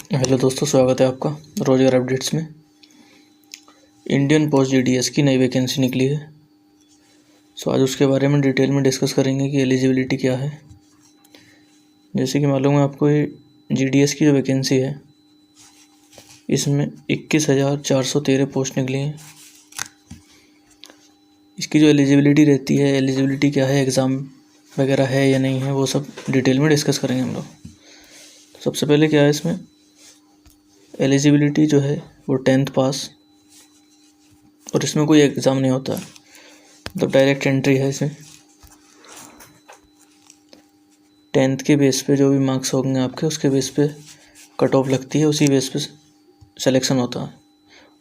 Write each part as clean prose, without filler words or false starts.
Hello दोस्तों, स्वागत है आपका रोजगार अपडेट्स में। इंडियन पोस्ट जीडीएस की नई वैकेंसी निकली है। आज उसके बारे में डिटेल में डिस्कस करेंगे कि एलिजिबिलिटी क्या है। जैसे कि मालूम है आपको, ये जीडीएस की जो वैकेंसी है इसमें 21,413 पोस्ट निकली हैं। इसकी जो एलिजिबिलिटी रहती है, एलिजिबिलिटी क्या है, एग्ज़ाम वगैरह है या नहीं है, वो सब डिटेल में डिस्कस करेंगे हम लोग। सबसे पहले क्या है इसमें एलिजिबिलिटी जो है वो 10th पास, और इसमें कोई एग्ज़ाम नहीं होता, तो डायरेक्ट एंट्री है इसमें। 10th के बेस पे जो भी मार्क्स होंगे आपके, उसके बेस पे कट ऑफ लगती है, उसी बेस पे सिलेक्शन होता है।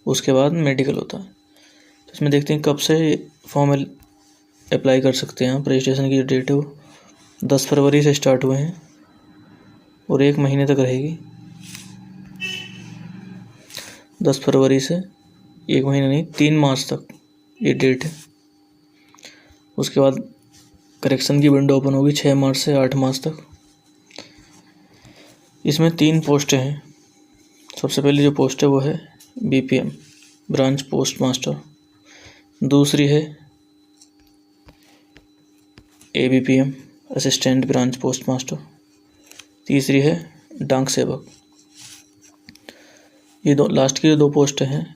उसके बाद मेडिकल होता है। तो इसमें देखते हैं कब से फॉर्म अप्लाई कर सकते हैं आप। रजिस्ट्रेशन की जो डेट है वो 10 फरवरी से स्टार्ट हुए हैं और 1 महीने तक रहेगी। 10 फरवरी से 1 महीना नहीं, 3 मार्च तक ये डेट है। उसके बाद करेक्शन की विंडो ओपन होगी 6 मार्च से 8 मार्च तक। इसमें 3 पोस्टें हैं। सबसे पहली जो पोस्ट है वो है बीपीएम ब्रांच पोस्ट मास्टर, दूसरी है ABPM assistant branch post master, तीसरी है डाक सेवक। ये दो लास्ट की जो 2 पोस्टें हैं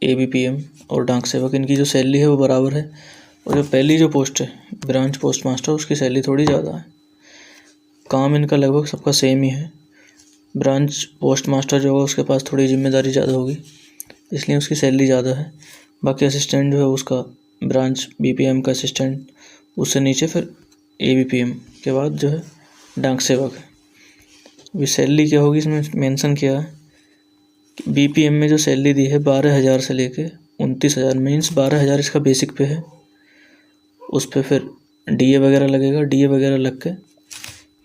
एबीपीएम और डाक सेवक, इनकी जो सैलरी है वो बराबर है। और जो पहली जो पोस्ट है ब्रांच पोस्ट मास्टर, उसकी सैलरी थोड़ी ज़्यादा है। काम इनका लगभग सबका सेम ही है। ब्रांच पोस्ट मास्टर जो होगा उसके पास थोड़ी जिम्मेदारी ज़्यादा होगी, इसलिए उसकी सैलरी ज़्यादा है। बाकी असिस्टेंट जो है उसका ब्रांच बीपीएम का असिस्टेंट, उससे नीचे फिर एबीपीएम के बाद जो है डाक सेवक है। अभी सैलरी क्या होगी इसमें मेंशन किया है कि बीपीएम में जो सैलरी दी है 12,000 से लेके 29,000, मीन्स 12,000 इसका बेसिक पे है। उस पर फिर डीए वगैरह लगेगा, डीए वगैरह लग के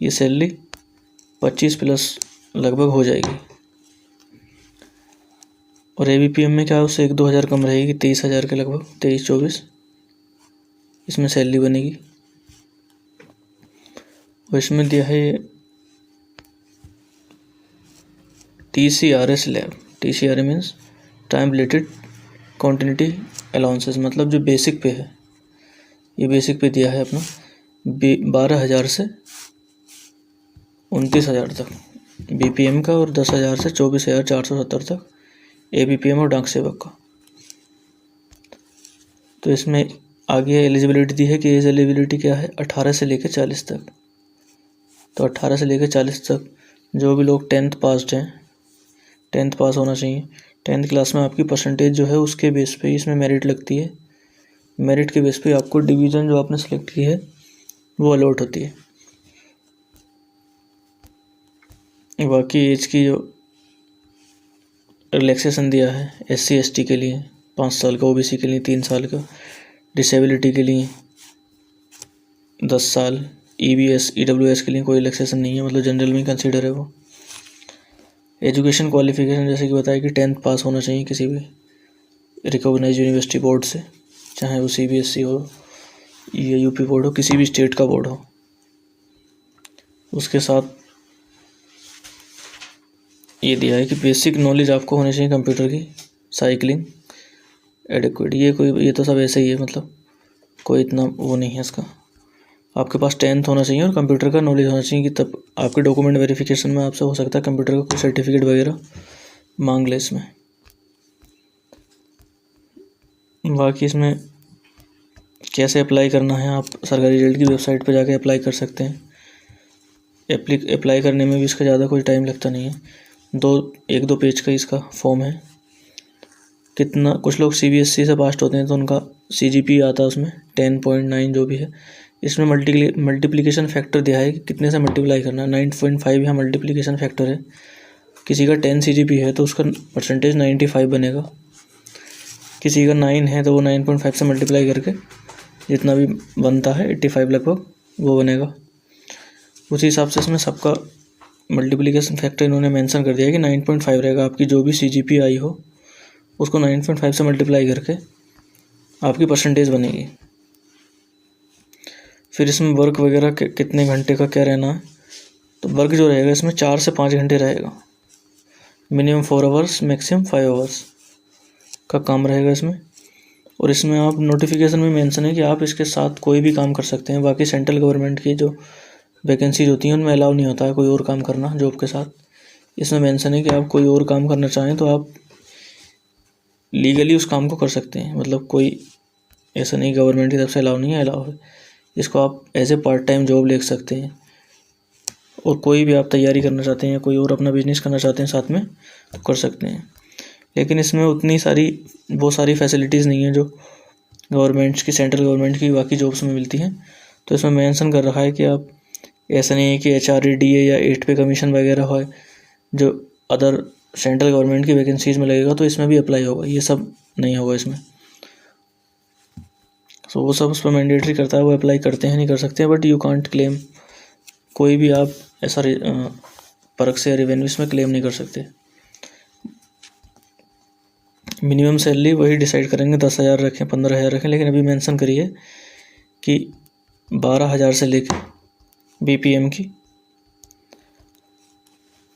ये सैलरी 25 प्लस लगभग हो जाएगी। और एबीपीएम में क्या है, उससे 1-2 हज़ार कम रहेगी, 23,000 के लगभग, 23-24 इसमें सैलरी बनेगी। और इसमें दिया है TCRS lab. TCRS means time related continuity allowances, मतलब जो बेसिक पे है, ये बेसिक पे दिया है अपना 12,000 से 29,000 तक बीपीएम का, और 10,000 से 24,470 तक एबीपीएम और डाक सेवक का। तो इसमें आगे एलिजिबिलिटी दी है कि एज एलिजिबिलिटी क्या है, 18 से लेकर 40 तक। तो 18 से लेकर 40 तक जो भी लोग 10th पास्ड हैं, 10th पास होना चाहिए। 10th क्लास में आपकी परसेंटेज जो है उसके बेस पे इसमें मेरिट लगती है। मेरिट के बेस पे आपको डिवीज़न जो आपने सेलेक्ट की है वो अलॉट होती है। बाकी एज की जो रिलैक्सेशन दिया है SC/ST के लिए 5 साल का, OBC के लिए 3 साल का, डिसेबिलिटी के लिए 10 साल, EBS EWS के लिए कोई रिलैक्सेशन नहीं है, मतलब जनरल में कंसीडर है वो। एजुकेशन क्वालिफिकेशन जैसे कि बताया कि 10th पास होना चाहिए किसी भी रिकॉग्नाइज्ड यूनिवर्सिटी बोर्ड से, चाहे वो CBSE हो या यूपी बोर्ड हो, किसी भी स्टेट का बोर्ड हो। उसके साथ ये दिया है कि बेसिक नॉलेज आपको होनी चाहिए कंप्यूटर की, साइकिलिंग एडिक्वेट। ये तो सब ऐसे ही है, मतलब कोई इतना वो नहीं है इसका। आपके पास 10th होना चाहिए और कंप्यूटर का नॉलेज होना चाहिए, कि तब आपके डॉक्यूमेंट वेरिफिकेशन में आपसे हो सकता है कंप्यूटर का कोई सर्टिफिकेट वगैरह मांग ले इसमें। बाकी इसमें कैसे अप्लाई करना है, आप सरकारी रिजल्ट की वेबसाइट पर जाके अप्लाई कर सकते हैं। अप्लाई करने में भी इसका ज़्यादा कोई टाइम लगता नहीं है, 1-2 पेज का इसका फॉर्म है। कितना कुछ लोग CBSE से पास होते हैं तो उनका CGP आता है उसमें 10.9 जो भी है। इसमें मल्टीप्लिकेशन फैक्टर दिया है कि कितने से मल्टीप्लाई करना है। 9.5 यहाँ मल्टीप्लिकेशन फैक्टर है। किसी का 10 CGP है तो उसका परसेंटेज 95 बनेगा। किसी का 9 है तो वो 9.5 से मल्टीप्लाई करके जितना भी बनता है 85 लगभग वो बनेगा। उसी हिसाब से इसमें सबका मल्टीप्लिकेशन फैक्टर इन्होंने मेंशन कर दिया है कि 9.5 रहेगा। आपकी जो भी CGP आई हो उसको 9.5 से मल्टीप्लाई करके आपकी परसेंटेज बनेगी। फिर इसमें वर्क वगैरह कितने घंटे का क्या रहना है, तो वर्क जो रहेगा इसमें 4 से 5 घंटे रहेगा। मिनिमम 4 आवर्स, मैक्सिमम 5 आवर्स का काम रहेगा इसमें। और इसमें आप नोटिफिकेशन में मेंशन है कि आप इसके साथ कोई भी काम कर सकते हैं। बाकी सेंट्रल गवर्नमेंट की जो वैकेंसीज होती हैं उनमें अलाउ नहीं होता है कोई और काम करना जॉब के साथ। इसमें मेंशन है कि आप कोई और काम करना चाहें तो आप लीगली उस काम को कर सकते हैं। मतलब कोई ऐसा नहीं गवर्नमेंट की तरफ से अलाउ नहीं है, अलाउ है। इसको आप as a part time job ले सकते हैं। और कोई भी आप तैयारी करना चाहते हैं, कोई और अपना बिजनेस करना चाहते हैं साथ में तो कर सकते हैं। लेकिन इसमें उतनी सारी वो सारी फैसिलिटीज़ नहीं है जो गवर्नमेंट्स की, सेंट्रल गवर्नमेंट की बाकी जॉब्स में मिलती हैं। तो इसमें मेंशन कर रखा है कि आप, ऐसा नहीं है कि HRDA या 8 पे कमीशन वगैरह हो जो अदर सेंट्रल गवर्नमेंट की वैकेंसीज में लगेगा तो इसमें भी अप्लाई होगा, ये सब नहीं होगा इसमें। सो वो सब उस पर मैंडेटरी करता है, वो अप्लाई करते हैं नहीं कर सकते, बट यू कांट क्लेम। कोई भी आप ऐसा परक से रेवेन्यू इसमें क्लेम नहीं कर सकते। मिनिमम सैलरी वही डिसाइड करेंगे, 10,000 रखें, 15,000 रखें, लेकिन अभी मेंशन करिए कि 12,000 से लेकर BPM की।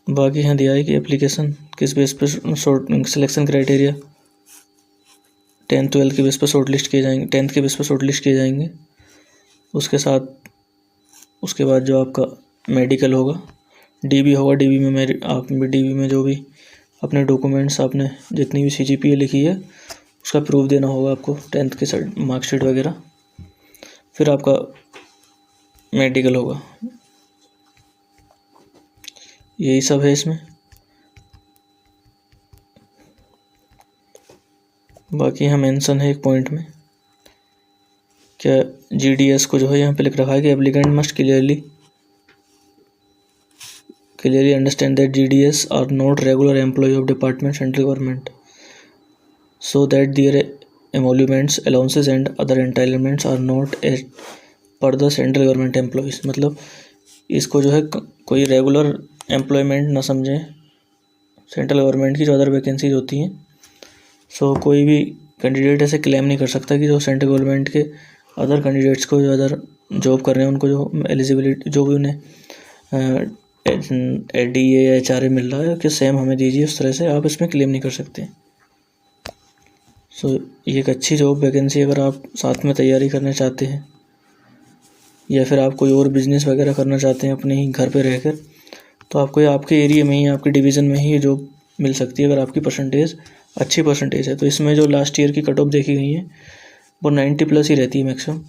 बाकी यहाँ दिया है कि एप्लीकेशन किस बेस पर सिलेक्शन क्राइटेरिया 10th 12th के बेस पर शॉर्ट लिस्ट किए जाएंगे, 10th के बेस पर शॉर्ट लिस्ट किए जाएंगे। उसके साथ उसके बाद जो आपका मेडिकल होगा, DB होगा। DB में आप DB में जो भी अपने डॉक्यूमेंट्स, आपने जितनी भी CGPA लिखी है उसका प्रूफ देना होगा आपको, 10th के मार्कशीट वगैरह। फिर आपका मेडिकल होगा। यही सब है इसमें। बाकी यहाँ मेंशन है एक पॉइंट में क्या GDS को जो है यहाँ पे लिख रखा है कि applicant must clearly understand that GDS are not regular employee of department central government so that their emoluments, allowances and other entitlements are not as per the central government employees. मतलब इसको जो है कोई रेगुलर एम्प्लॉयमेंट ना समझें central government की जो other vacancies होती हैं। सो कोई भी कैंडिडेट ऐसे क्लेम नहीं कर सकता कि जो सेंट्रल गवर्नमेंट के अदर कैंडिडेट्स को जो अदर जॉब कर रहे हैं उनको जो एलिजिबिलिटी, जो भी उन्हें DA या HRA मिल रहा है कि सेम हमें दीजिए, उस तरह से आप इसमें क्लेम नहीं कर सकते। सो ये एक अच्छी जॉब वैकेंसी अगर आप साथ में तैयारी करना चाहते हैं या फिर आप कोई और बिजनेस वगैरह करना चाहते हैं अपने ही घर पे रहकर, तो आपको आपके एरिया में ही, आपके डिवीज़न में ही ये जॉब मिल सकती है अगर आपकी परसेंटेज अच्छी परसेंटेज है। तो इसमें जो लास्ट ईयर की कट ऑफ देखी गई है वो 90+ ही रहती है मैक्सिमम,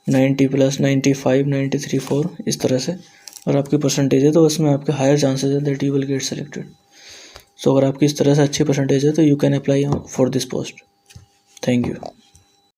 90+, 95, 93, 4 इस तरह से। और आपकी परसेंटेज है तो उसमें आपके हायर चांसेस है that you will get selected. So अगर आपकी इस तरह से अच्छी परसेंटेज है तो you can apply for this post. Thank you.